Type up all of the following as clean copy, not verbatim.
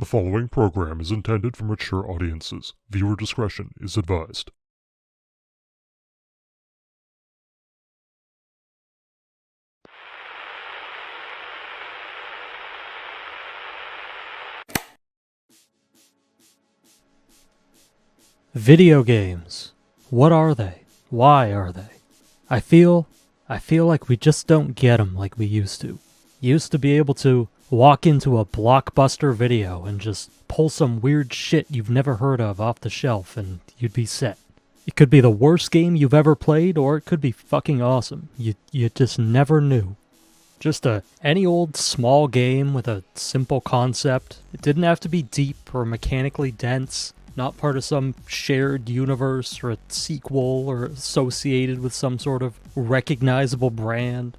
The following program is intended for mature audiences. Viewer discretion is advised. Video games. What are they? Why are they? I feel like we just don't get them like we used to. Used to be able to walk into a Blockbuster video and just pull some weird shit you've never heard of off the shelf and you'd be set. It could be the worst game you've ever played, or it could be fucking awesome. You just never knew. Just any old small game with a simple concept. It didn't have to be deep or mechanically dense, not part of some shared universe or a sequel or associated with some sort of recognizable brand.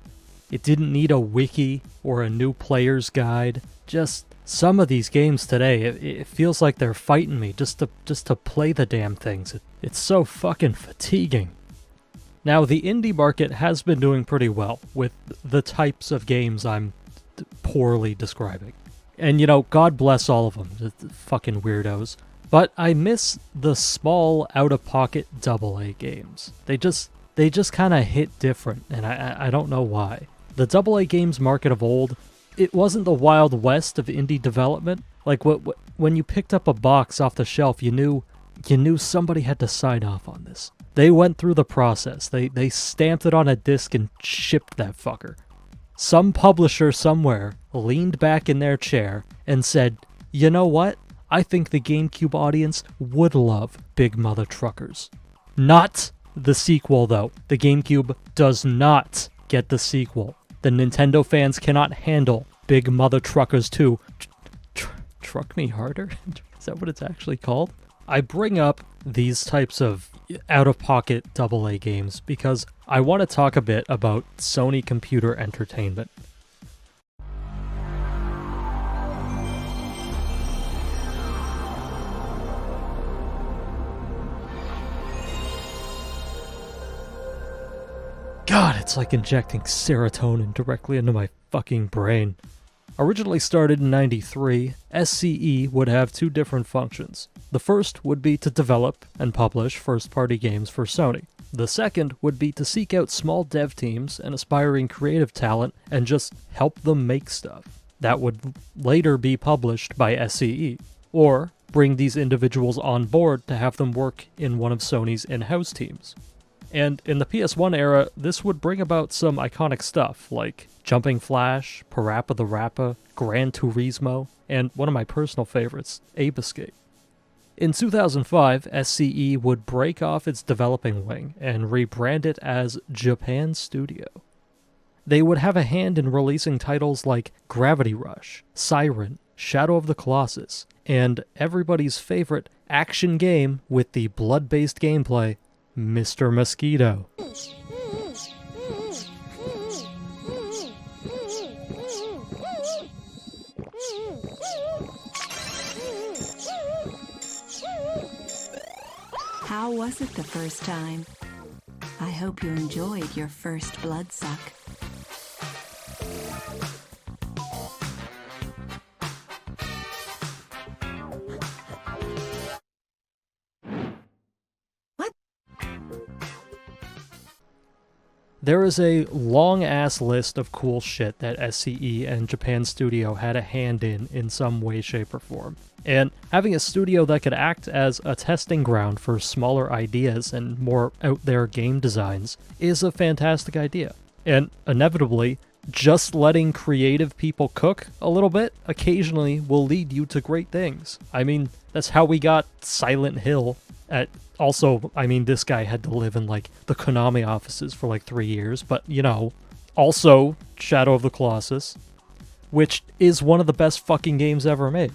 It didn't need a wiki or a new player's guide. Just some of these games today, it feels like they're fighting me just to play the damn things. It's so fucking fatiguing. Now, the indie market has been doing pretty well with the types of games I'm poorly describing. And, you know, God bless all of them, the fucking weirdos. But I miss the small, out-of-pocket AA games. They just kind of hit different, and I don't know why. The AA games market of old, it wasn't the Wild West of indie development. Like, when you picked up a box off the shelf, you knew somebody had to sign off on this. They went through the process. They stamped it on a disc and shipped that fucker. Some publisher somewhere leaned back in their chair and said, you know what? I think the GameCube audience would love Big Mother Truckers. Not the sequel, though. The GameCube does not get the sequel. The Nintendo fans cannot handle Big Mother Truckers 2. Truck Me Harder? Is that what it's actually called? I bring up these types of out-of-pocket AA games because I want to talk a bit about Sony Computer Entertainment. God, it's like injecting serotonin directly into my fucking brain. Originally started in '93, SCE would have two different functions. The first would be to develop and publish first-party games for Sony. The second would be to seek out small dev teams and aspiring creative talent and just help them make stuff. That would later be published by SCE, or bring these individuals on board to have them work in one of Sony's in-house teams. And in the PS1 era, this would bring about some iconic stuff like Jumping Flash, Parappa the Rappa, Gran Turismo, and one of my personal favorites, Ape Escape. In 2005, SCE would break off its developing wing and rebrand it as Japan Studio. They would have a hand in releasing titles like Gravity Rush, Siren, Shadow of the Colossus, and everybody's favorite action game with the blood-based gameplay, Mr. Mosquito. How was it the first time? I hope you enjoyed your first blood suck. There is a long-ass list of cool shit that SCE and Japan Studio had a hand in some way, shape, or form. And having a studio that could act as a testing ground for smaller ideas and more out-there game designs is a fantastic idea. And inevitably, just letting creative people cook a little bit occasionally will lead you to great things. I mean, that's how we got Silent Hill at... Also, I mean, this guy had to live in, like, the Konami offices for, like, 3 years, but, you know, also Shadow of the Colossus, which is one of the best fucking games ever made.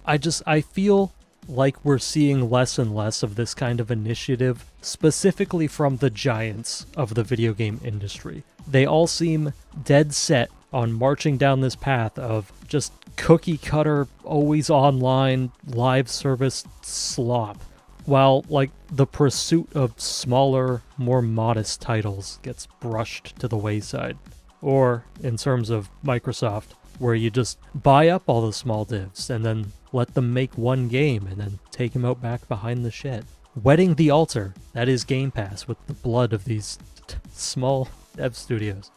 I feel like we're seeing less and less of this kind of initiative, specifically from the giants of the video game industry. They all seem dead set on marching down this path of just cookie-cutter, always online, live service slop. While, like, the pursuit of smaller, more modest titles gets brushed to the wayside. Or, in terms of Microsoft, where you just buy up all the small divs and then let them make one game and then take them out back behind the shed. Wetting the altar, that is Game Pass with the blood of these small dev studios.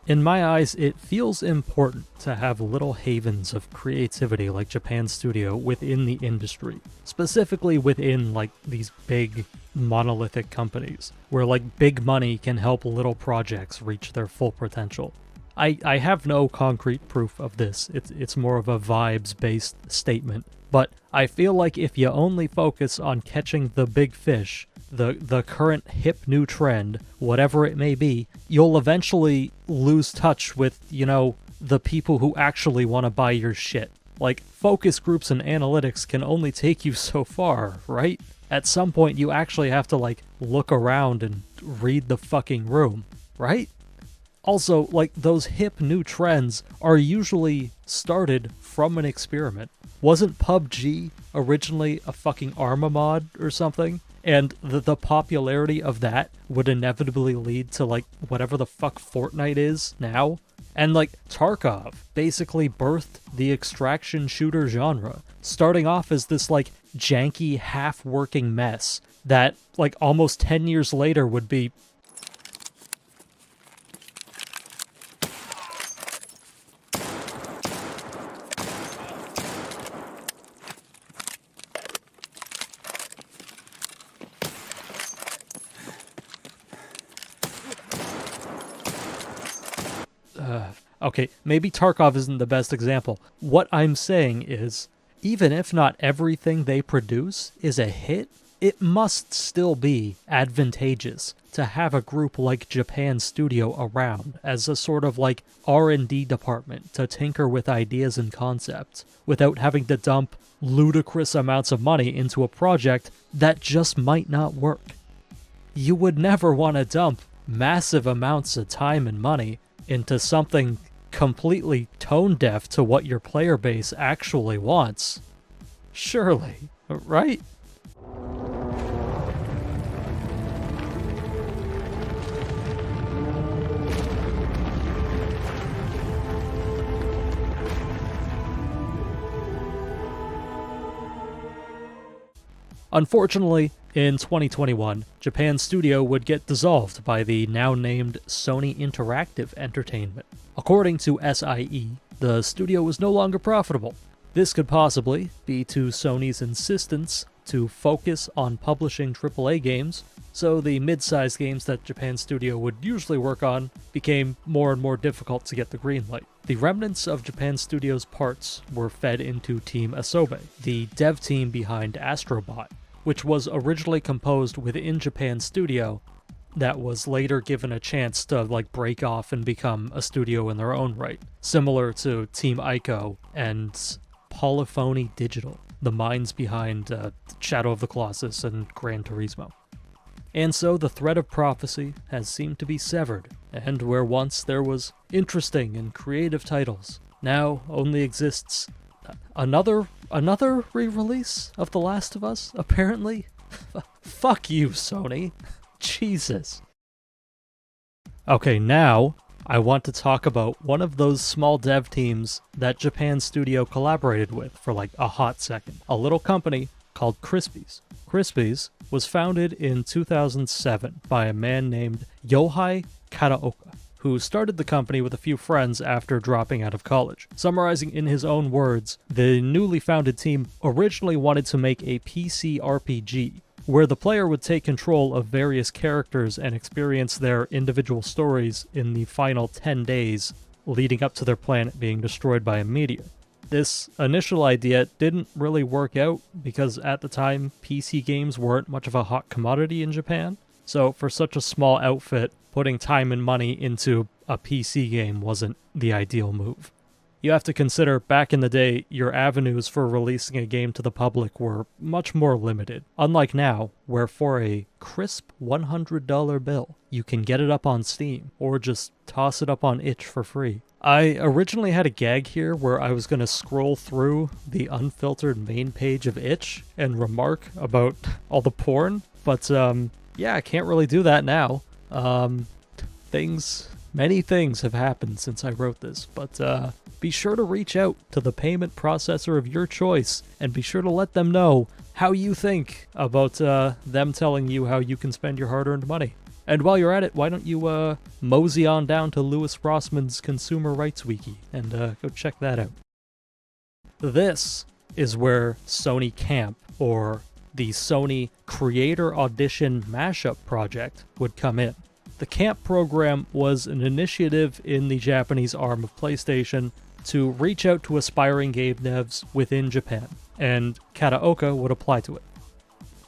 In my eyes, it feels important to have little havens of creativity like Japan Studio within the industry, specifically within like these big monolithic companies, where like big money can help little projects reach their full potential. I have no concrete proof of this, it's more of a vibes-based statement, but I feel like if you only focus on catching the big fish, the current hip new trend, whatever it may be, you'll eventually lose touch with, you know, the people who actually want to buy your shit. Like, focus groups and analytics can only take you so far, right? At some point, you actually have to, like, look around and read the fucking room, right? Also, like, those hip new trends are usually started from an experiment. Wasn't PUBG originally a fucking Arma mod or something? And the popularity of that would inevitably lead to, like, whatever the fuck Fortnite is now. And, like, Tarkov basically birthed the extraction shooter genre, starting off as this, like, janky, half-working mess that, like, almost 10 years later would be... Okay, maybe Tarkov isn't the best example. What I'm saying is, even if not everything they produce is a hit, it must still be advantageous to have a group like Japan Studio around as a sort of like R&D department to tinker with ideas and concepts without having to dump ludicrous amounts of money into a project that just might not work. You would never want to dump massive amounts of time and money into something completely tone deaf to what your player base actually wants. Surely, right? Unfortunately, in 2021, Japan Studio would get dissolved by the now named Sony Interactive Entertainment. According to SIE, the studio was no longer profitable. This could possibly be to Sony's insistence to focus on publishing AAA games, so the mid-sized games that Japan Studio would usually work on became more and more difficult to get the green light. The remnants of Japan Studio's parts were fed into Team Asobe, the dev team behind Astrobot, which was originally composed within Japan Studio that was later given a chance to like break off and become a studio in their own right, similar to Team Ico and Polyphony Digital, the minds behind Shadow of the Colossus and Gran Turismo. And so the thread of prophecy has seemed to be severed, and where once there was interesting and creative titles, now only exists another re-release of The Last of Us, apparently? Fuck you, Sony. Jesus. Okay, now I want to talk about one of those small dev teams that Japan Studio collaborated with for like a hot second. A little company called Crispies. Crispies was founded in 2007 by a man named Yohei Kataoka, who started the company with a few friends after dropping out of college. Summarizing in his own words, the newly founded team originally wanted to make a PC RPG, where the player would take control of various characters and experience their individual stories in the final 10 days leading up to their planet being destroyed by a meteor. This initial idea didn't really work out because at the time, PC games weren't much of a hot commodity in Japan, so for such a small outfit, putting time and money into a PC game wasn't the ideal move. You have to consider, back in the day, your avenues for releasing a game to the public were much more limited. Unlike now, where for a crisp $100 bill, you can get it up on Steam, or just toss it up on itch for free. I originally had a gag here where I was going to scroll through the unfiltered main page of itch and remark about all the porn, but yeah, I can't really do that now. Many things have happened since I wrote this, but be sure to reach out to the payment processor of your choice and be sure to let them know how you think about them telling you how you can spend your hard-earned money. And while you're at it, why don't you mosey on down to Louis Rossman's Consumer Rights Wiki and go check that out. This is where Sony Camp, or the Sony Creator Audition Mashup Project, would come in. The Camp program was an initiative in the Japanese arm of PlayStation to reach out to aspiring game devs within Japan, and Kataoka would apply to it.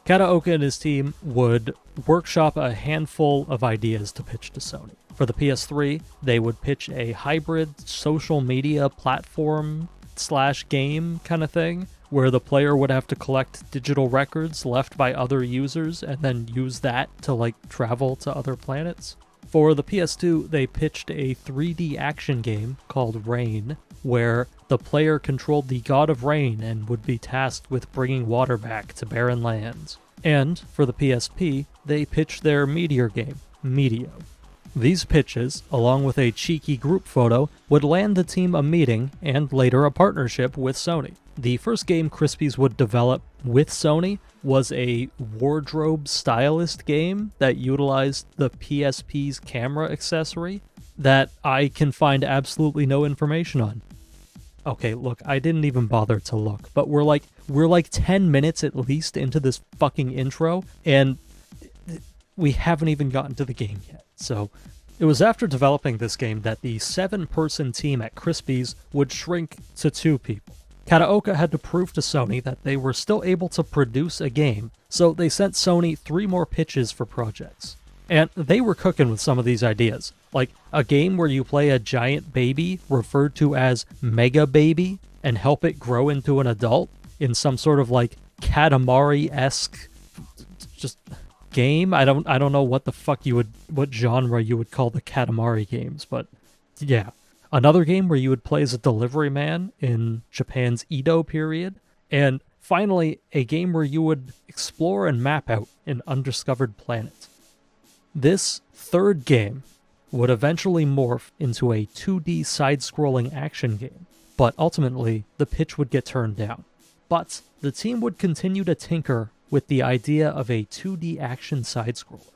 Kataoka and his team would workshop a handful of ideas to pitch to Sony. For the PS3, they would pitch a hybrid social media platform / game kind of thing, where the player would have to collect digital records left by other users and then use that to travel to other planets. For the PS2, they pitched a 3D action game called Rain, where the player controlled the god of rain and would be tasked with bringing water back to barren lands. And for the PSP, they pitched their meteor game, Meteo. These pitches, along with a cheeky group photo, would land the team a meeting and later a partnership with Sony. The first game Crispies would develop with Sony was a wardrobe stylist game that utilized the PSP's camera accessory that I can find absolutely no information on. Okay, look, I didn't even bother to look, but we're like 10 minutes at least into this fucking intro, and we haven't even gotten to the game yet. So, it was after developing this game that the 7-person team at Crispies would shrink to 2 people. Kataoka had to prove to Sony that they were still able to produce a game, so they sent Sony 3 more pitches for projects. And they were cooking with some of these ideas, like a game where you play a giant baby referred to as Mega Baby and help it grow into an adult in some sort of Katamari-esque just game. I don't know what genre you would call the Katamari games, but yeah. Another game where you would play as a delivery man in Japan's Edo period. And finally, a game where you would explore and map out an undiscovered planet. This third game would eventually morph into a 2D side-scrolling action game, but ultimately, the pitch would get turned down. But the team would continue to tinker with the idea of a 2D action side-scroller.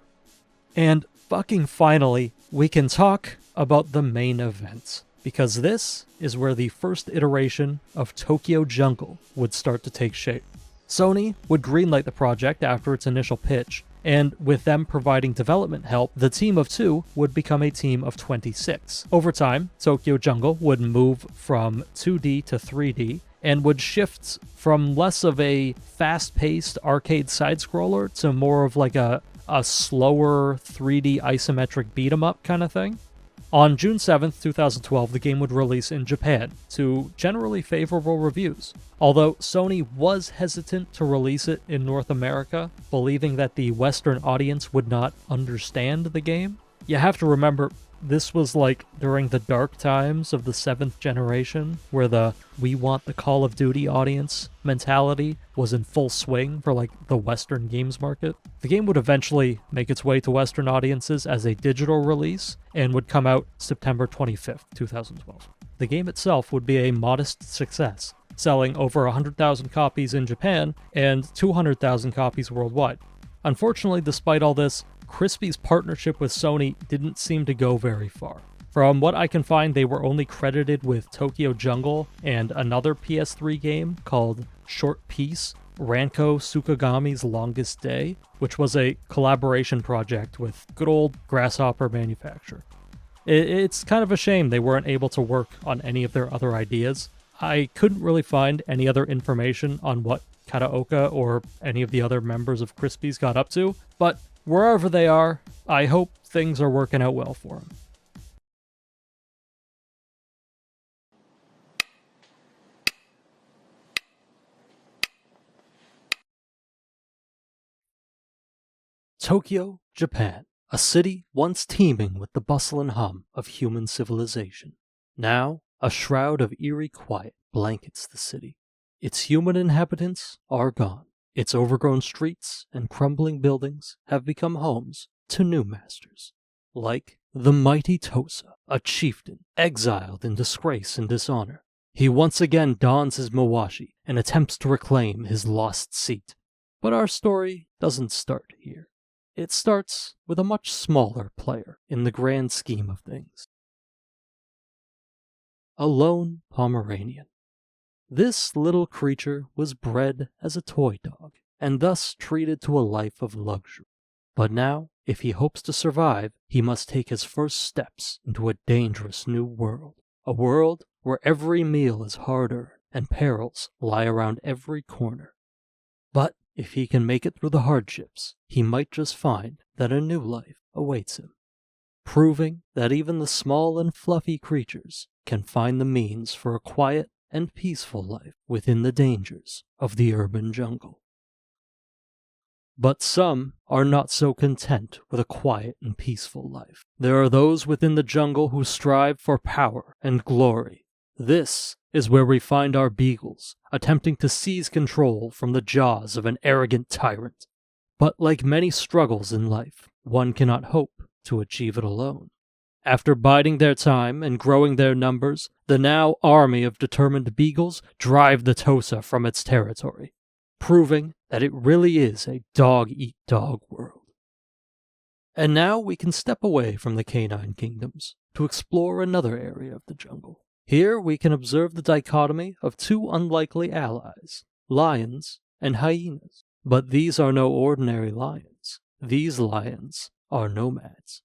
And fucking finally, we can talk about the main event, because this is where the first iteration of Tokyo Jungle would start to take shape. Sony would greenlight the project after its initial pitch, and with them providing development help, the team of 2 would become a team of 26. Over time, Tokyo Jungle would move from 2D to 3D, and would shift from less of a fast-paced arcade side-scroller to more of a slower 3D isometric beat-em-up kind of thing. On June 7th, 2012, the game would release in Japan, to generally favorable reviews, although Sony was hesitant to release it in North America, believing that the Western audience would not understand the game. You have to remember, this was during the dark times of the 7th generation, where the we want the Call of Duty audience mentality was in full swing for the Western games market. The game would eventually make its way to Western audiences as a digital release and would come out September 25th, 2012. The game itself would be a modest success, selling over 100,000 copies in Japan and 200,000 copies worldwide. Unfortunately, despite all this, Crispy's partnership with Sony didn't seem to go very far. From what I can find, they were only credited with Tokyo Jungle and another PS3 game called Short Piece, Ranko Sukagami's Longest Day, which was a collaboration project with good old Grasshopper manufacturer. It's kind of a shame they weren't able to work on any of their other ideas. I couldn't really find any other information on what Kataoka or any of the other members of Crispy's got up to, but wherever they are, I hope things are working out well for them. Tokyo, Japan, a city once teeming with the bustle and hum of human civilization. Now, a shroud of eerie quiet blankets the city. Its human inhabitants are gone. Its overgrown streets and crumbling buildings have become homes to new masters, like The mighty Tosa, a chieftain, exiled in disgrace and dishonor. He once again dons his mawashi and attempts to reclaim his lost seat. But our story doesn't start here. It starts with a much smaller player in the grand scheme of things. A lone Pomeranian. This little creature was bred as a toy dog, and thus treated to a life of luxury. But now, if he hopes to survive, he must take his first steps into a dangerous new world. A world where every meal is hard-earned and perils lie around every corner. But if he can make it through the hardships, he might just find that a new life awaits him, proving that even the small and fluffy creatures can find the means for a quiet and peaceful life within the dangers of the urban jungle. But some are not so content with a quiet and peaceful life. There are those within the jungle who strive for power and glory. This is where we find our beagles, attempting to seize control from the jaws of an arrogant tyrant. But like many struggles in life, one cannot hope to achieve it alone. After biding their time and growing their numbers, the now army of determined beagles drive the Tosa from its territory, proving that it really is a dog-eat-dog world. And now we can step away from the canine kingdoms to explore another area of the jungle. Here we can observe the dichotomy of two unlikely allies, lions and hyenas. But these are no ordinary lions. These lions are nomads.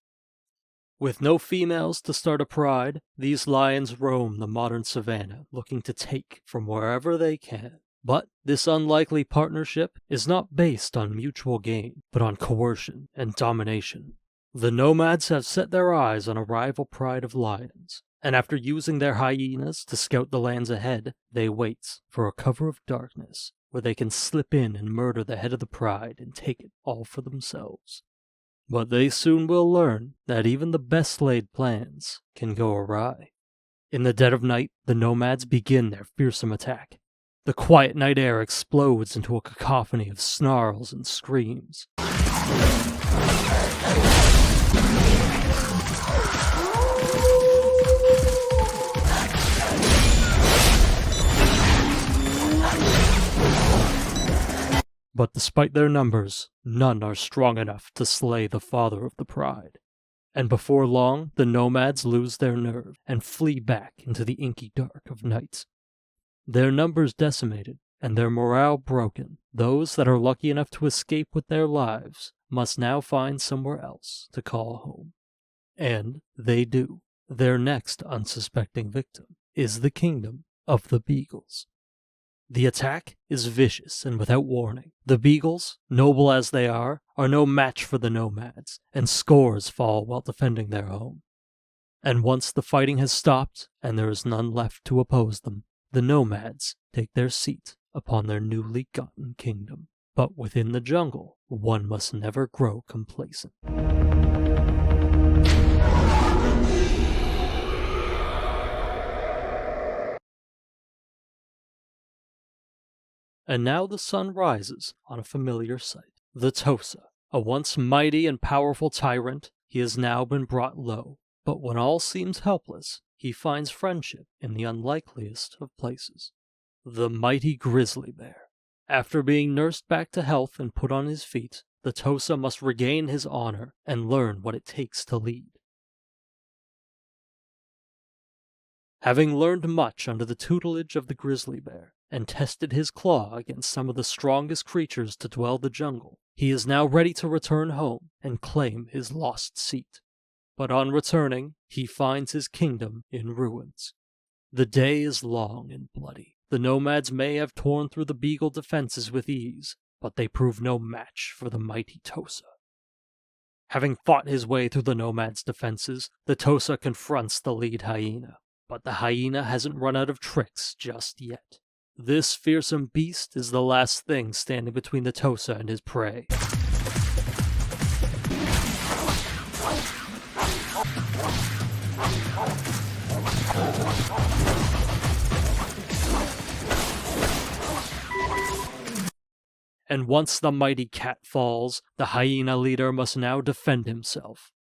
With no females to start a pride, these lions roam the modern savanna, looking to take from wherever they can. But this unlikely partnership is not based on mutual gain, but on coercion and domination. The nomads have set their eyes on a rival pride of lions, and after using their hyenas to scout the lands ahead, they wait for a cover of darkness where they can slip in and murder the head of the pride and take it all for themselves. But they soon will learn that even the best laid plans can go awry. In the dead of night, the nomads begin their fearsome attack. The quiet night air explodes into a cacophony of snarls and screams. But despite their numbers, none are strong enough to slay the father of the pride. And before long, the nomads lose their nerve and flee back into the inky dark of night. Their numbers decimated and their morale broken, those that are lucky enough to escape with their lives must now find somewhere else to call home. And they do. Their next unsuspecting victim is the kingdom of the beagles. The attack is vicious and without warning. The beagles, noble as they are no match for the nomads, and scores fall while defending their home. And once the fighting has stopped, and there is none left to oppose them, the nomads take their seat upon their newly gotten kingdom. But within the jungle, one must never grow complacent. And now the sun rises on a familiar sight. The Tosa, a once mighty and powerful tyrant, he has now been brought low. But when all seems helpless, he finds friendship in the unlikeliest of places. The mighty grizzly bear. After being nursed back to health and put on his feet, the Tosa must regain his honor and learn what it takes to lead. Having learned much under the tutelage of the grizzly bear, and tested his claw against some of the strongest creatures to dwell the jungle, he is now ready to return home and claim his lost seat. But on returning, he finds his kingdom in ruins. The day is long and bloody. The nomads may have torn through the beagle defenses with ease, but they prove no match for the mighty Tosa. Having fought his way through the nomads' defenses, the Tosa confronts the lead hyena. But the hyena hasn't run out of tricks just yet. This fearsome beast is the last thing standing between the Tosa and his prey. And once the mighty cat falls, the hyena leader must now defend himself.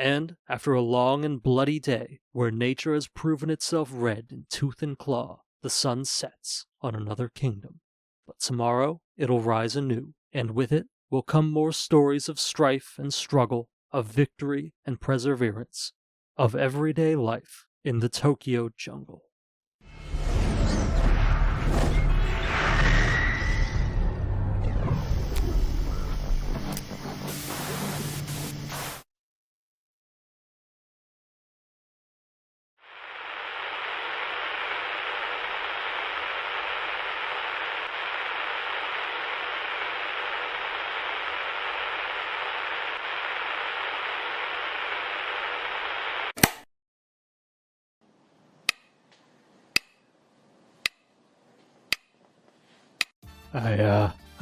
And after a long and bloody day, where nature has proven itself red in tooth and claw, the sun sets on another kingdom. But tomorrow it'll rise anew, and with it will come more stories of strife and struggle, of victory and perseverance, of everyday life in the Tokyo jungle.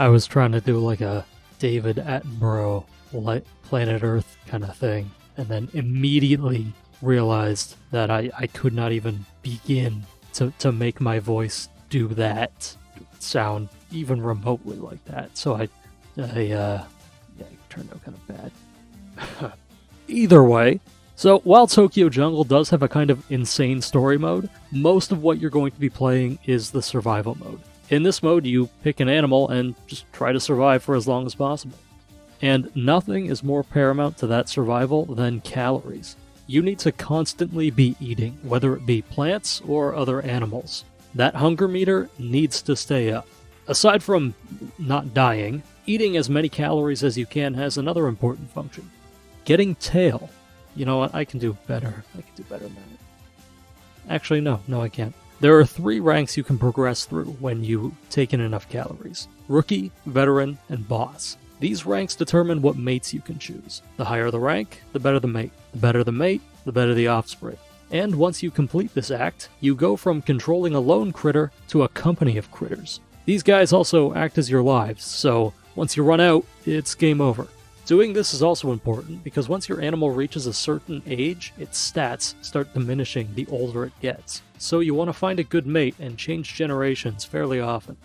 I was trying to do like a David Attenborough Planet Earth kind of thing, and then immediately realized that I could not even begin to make my voice do that, sound even remotely like that. So it turned out kind of bad. Either way, so while Tokyo Jungle does have a kind of insane story mode, most of what you're going to be playing is the survival mode. In this mode, you pick an animal and just try to survive for as long as possible. And nothing is more paramount to that survival than calories. You need to constantly be eating, whether it be plants or other animals. That hunger meter needs to stay up. Aside from not dying, eating as many calories as you can has another important function. Getting tail. You know what? I can do better. I can do better than that. Actually, no, I can't. There are 3 ranks you can progress through when you take in enough calories: Rookie, Veteran, and Boss. These ranks determine what mates you can choose. The higher the rank, the better the mate. The better the mate, the better the offspring. And once you complete this act, you go from controlling a lone critter to a company of critters. These guys also act as your lives, so once you run out, it's game over. Doing this is also important because once your animal reaches a certain age, its stats start diminishing the older it gets. So you want to find a good mate and change generations fairly often.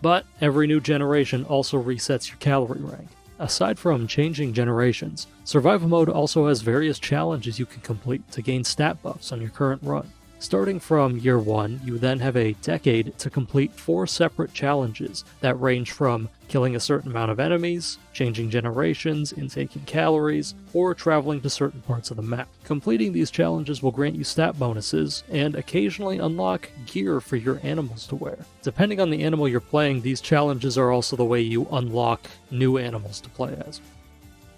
But every new generation also resets your calorie rank. Aside from changing generations, survival mode also has various challenges you can complete to gain stat buffs on your current run. Starting from year 1, you then have a decade to complete 4 separate challenges that range from killing a certain amount of enemies, changing generations, intaking calories, or traveling to certain parts of the map. Completing these challenges will grant you stat bonuses, and occasionally unlock gear for your animals to wear. Depending on the animal you're playing, these challenges are also the way you unlock new animals to play as.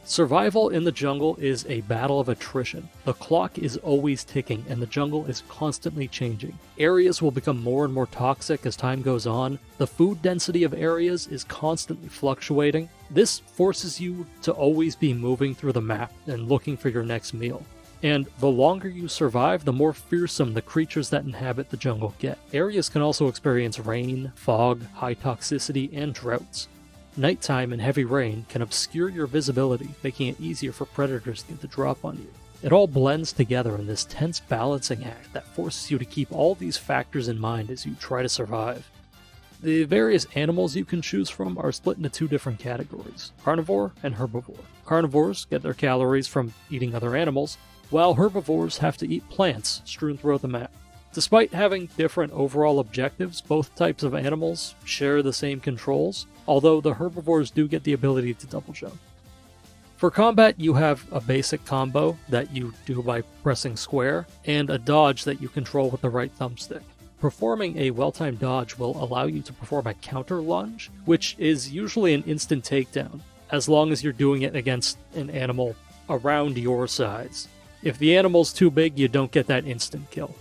Survival in the jungle is a battle of attrition. The clock is always ticking, and the jungle is constantly changing. Areas will become more and more toxic as time goes on. The food density of areas is constantly fluctuating. This forces you to always be moving through the map and looking for your next meal. And the longer you survive, the more fearsome the creatures that inhabit the jungle get. Areas can also experience rain, fog, high toxicity, and droughts. Nighttime and heavy rain can obscure your visibility, making it easier for predators to get the drop on you. It all blends together in this tense balancing act that forces you to keep all these factors in mind as you try to survive. The various animals you can choose from are split into 2 different categories: carnivore and herbivore. Carnivores get their calories from eating other animals, while herbivores have to eat plants strewn throughout the map. Despite having different overall objectives, both types of animals share the same controls, although the herbivores do get the ability to double jump. For combat, you have a basic combo that you do by pressing square, and a dodge that you control with the right thumbstick. Performing a well-timed dodge will allow you to perform a counter lunge, which is usually an instant takedown, as long as you're doing it against an animal around your size. If the animal's too big, you don't get that instant kill.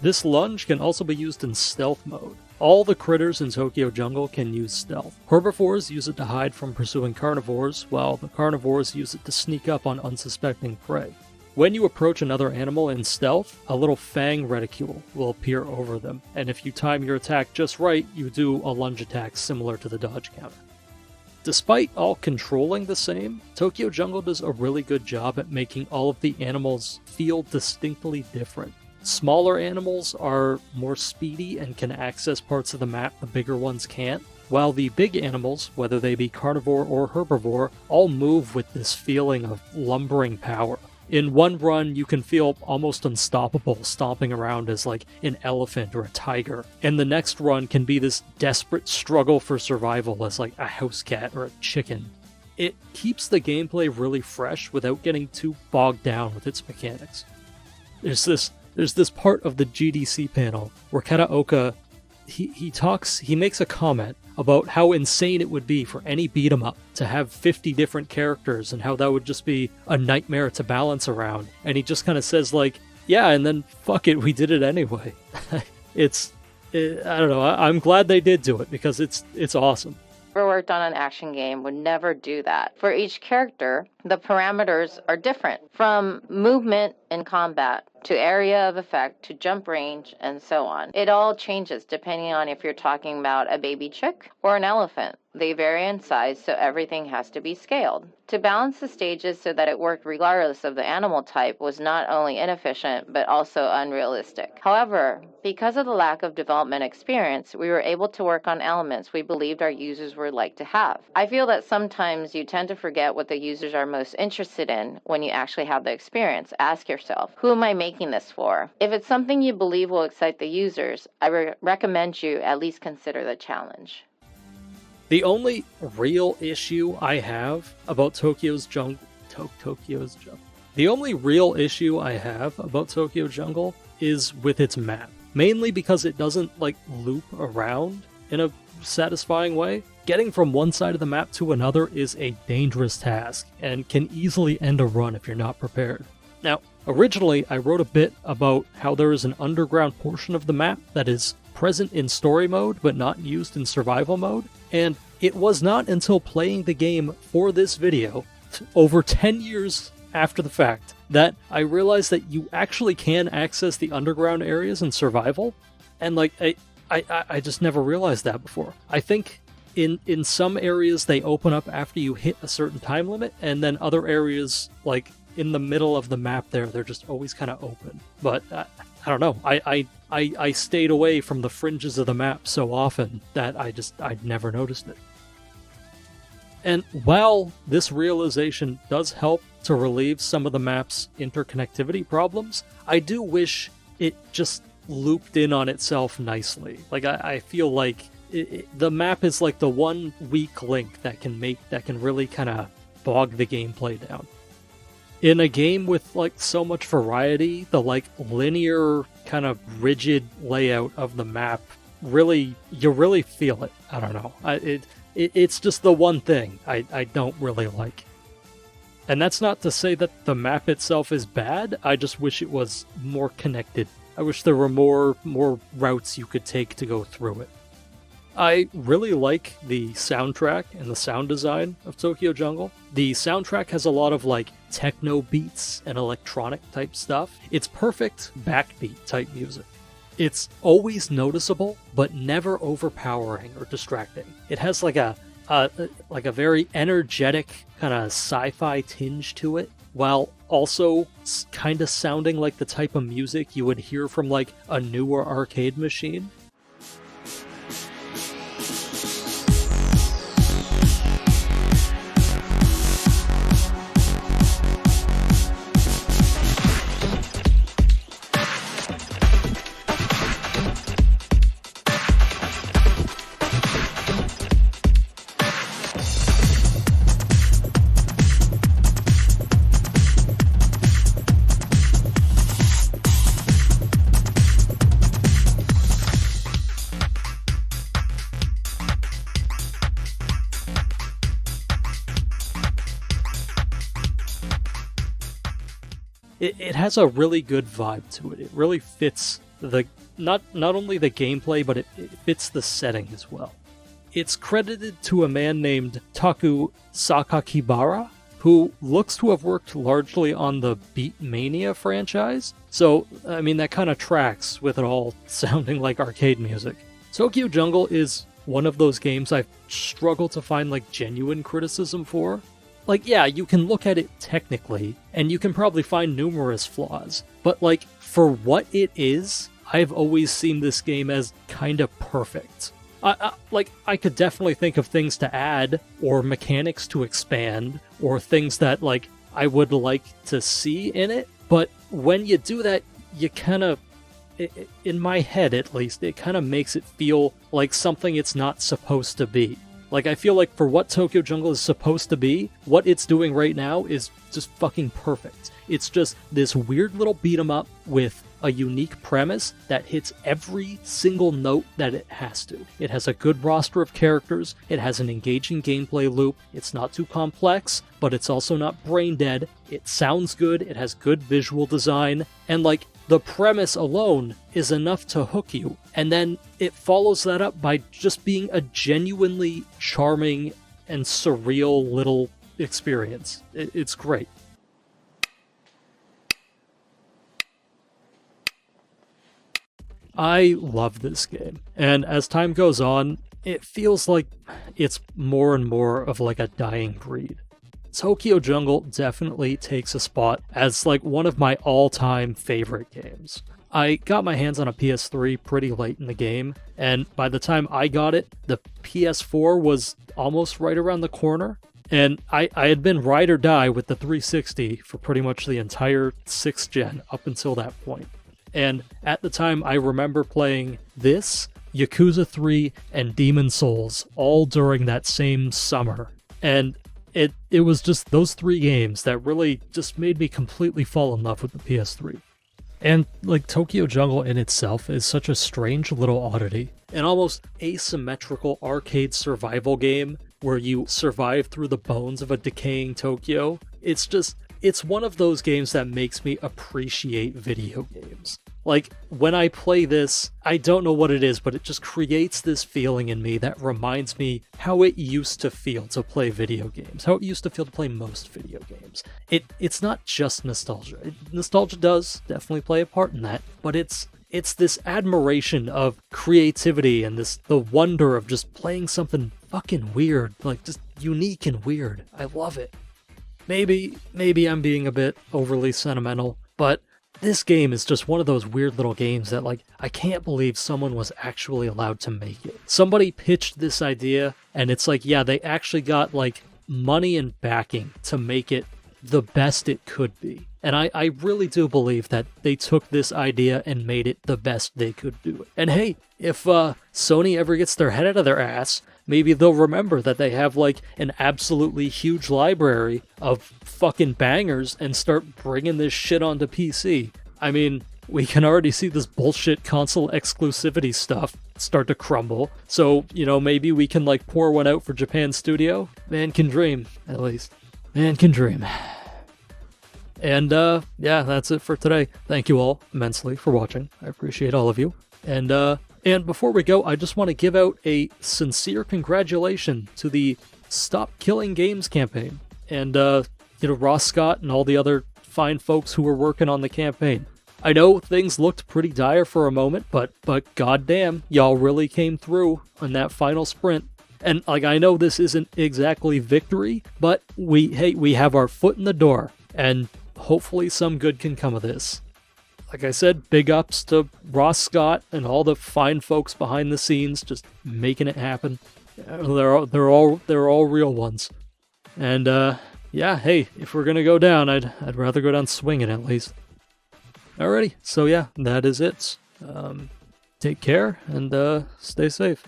This lunge can also be used in stealth mode. All the critters in Tokyo Jungle can use stealth. Herbivores use it to hide from pursuing carnivores, while the carnivores use it to sneak up on unsuspecting prey. When you approach another animal in stealth, a little fang reticule will appear over them, and if you time your attack just right, you do a lunge attack similar to the dodge counter. Despite all controlling the same, Tokyo Jungle does a really good job at making all of the animals feel distinctly different. Smaller animals are more speedy and can access parts of the map the bigger ones can't, while the big animals, whether they be carnivore or herbivore, all move with this feeling of lumbering power. In one run, you can feel almost unstoppable stomping around as like an elephant or a tiger, and the next run can be this desperate struggle for survival as like a house cat or a chicken. It keeps the gameplay really fresh without getting too bogged down with its mechanics. There's this part of the GDC panel where Kataoka, he makes a comment about how insane it would be for any beat 'em up to have 50 different characters and how that would just be a nightmare to balance around. And he just kind of says like, yeah, and then fuck it, we did it anyway. I don't know, I'm glad they did do it because it's awesome. Whoever worked on an action game would never do that. For each character, the parameters are different, from movement in combat to area of effect to jump range and so on. It all changes depending on if you're talking about a baby chick or an elephant. They vary in size, so everything has to be scaled. To balance the stages so that it worked regardless of the animal type was not only inefficient, but also unrealistic. However, because of the lack of development experience, we were able to work on elements we believed our users would like to have. I feel that sometimes you tend to forget what the users are most interested in when you actually have the experience. Ask yourself, who am I making this for? If it's something you believe will excite the users, I recommend you at least consider the challenge. The only real issue I have about Tokyo's Jungle... The only real issue I have about Tokyo Jungle is with its map. Mainly because it doesn't, like, loop around in a satisfying way. Getting from one side of the map to another is a dangerous task, and can easily end a run if you're not prepared. Now, originally I wrote a bit about how there is an underground portion of the map that is present in story mode but not used in survival mode, and it was not until playing the game for this video, over 10 years after the fact, that I realized that you actually can access the underground areas in survival, and like, I just never realized that before. I think in some areas they open up after you hit a certain time limit, and then other areas, like in the middle of the map they're just always kind of open. But I don't know, I stayed away from the fringes of the map so often that I'd never noticed it. And while this realization does help to relieve some of the map's interconnectivity problems, I do wish it just looped in on itself nicely. Like, I feel like the map is like the one weak link that can really kind of bog the gameplay down. In a game with like so much variety, the like linear kind of rigid layout of the map you really feel it. I don't know. It's just the one thing I don't really like. And that's not to say that the map itself is bad, I just wish it was more connected. I wish there were more routes you could take to go through it. I really like the soundtrack and the sound design of Tokyo Jungle. The soundtrack has a lot of like techno beats and electronic type stuff. It's perfect backbeat type music. It's always noticeable, but never overpowering or distracting. It has like a very energetic kind of sci-fi tinge to it, while also kind of sounding like the type of music you would hear from like a newer arcade machine. It has a really good vibe to it. It really fits the not only the gameplay, but it fits the setting as well. It's credited to a man named Taku Sakakibara, who looks to have worked largely on the Beatmania franchise. So, I mean, that kind of tracks with it all sounding like arcade music. Tokyo Jungle is one of those games I've struggled to find like genuine criticism for. Like, yeah, you can look at it technically, and you can probably find numerous flaws, but like, for what it is, I've always seen this game as kind of perfect. I could definitely think of things to add, or mechanics to expand, or things that like I would like to see in it. But when you do that, you kind of, in my head at least, it kind of makes it feel like something it's not supposed to be. Like, I feel like for what Tokyo Jungle is supposed to be, what it's doing right now is just fucking perfect. It's just this weird little beat 'em up with a unique premise that hits every single note that it has to. It has a good roster of characters, it has an engaging gameplay loop, it's not too complex, but it's also not brain dead, it sounds good, it has good visual design, and like, the premise alone is enough to hook you, and then it follows that up by just being a genuinely charming and surreal little experience. It's great. I love this game, and as time goes on, it feels like it's more and more of like a dying breed. Tokyo Jungle definitely takes a spot as like one of my all-time favorite games. I got my hands on a PS3 pretty late in the game, and by the time I got it, the PS4 was almost right around the corner, and I had been ride or die with the 360 for pretty much the entire 6th gen up until that point. And at the time, I remember playing this, Yakuza 3, and Demon Souls all during that same summer. And it was just those 3 games that really just made me completely fall in love with the PS3. And like Tokyo Jungle in itself is such a strange little oddity. An almost asymmetrical arcade survival game where you survive through the bones of a decaying Tokyo. It's one of those games that makes me appreciate video games. Like, when I play this, I don't know what it is, but it just creates this feeling in me that reminds me how it used to feel to play video games, how it used to feel to play most video games. It's not just nostalgia. Nostalgia does definitely play a part in that, but it's this admiration of creativity and the wonder of just playing something fucking weird, like just unique and weird. I love it. Maybe I'm being a bit overly sentimental, but this game is just one of those weird little games that, like, I can't believe someone was actually allowed to make it. Somebody pitched this idea, and it's like, yeah, they actually got, like, money and backing to make it the best it could be. And I really do believe that they took this idea and made it the best they could do it. And hey, if Sony ever gets their head out of their ass, maybe they'll remember that they have like an absolutely huge library of fucking bangers and start bringing this shit onto PC. I mean, we can already see this bullshit console exclusivity stuff start to crumble. So, you know, maybe we can like pour one out for Japan Studio. Man can dream, at least. Man can dream. And yeah, that's it for today. Thank you all immensely for watching. I appreciate all of you. And before we go, I just want to give out a sincere congratulations to the Stop Killing Games campaign. And, you know, Ross Scott and all the other fine folks who were working on the campaign. I know things looked pretty dire for a moment, but goddamn, y'all really came through on that final sprint. And, like, I know this isn't exactly victory, but we have our foot in the door, and hopefully some good can come of this. Like I said, big ups to Ross Scott and all the fine folks behind the scenes just making it happen. They're all real ones. And yeah, hey, if we're gonna go down, I'd rather go down swinging at least. Alrighty, so yeah, that is it. Take care and stay safe.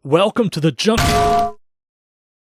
Welcome to the jungle.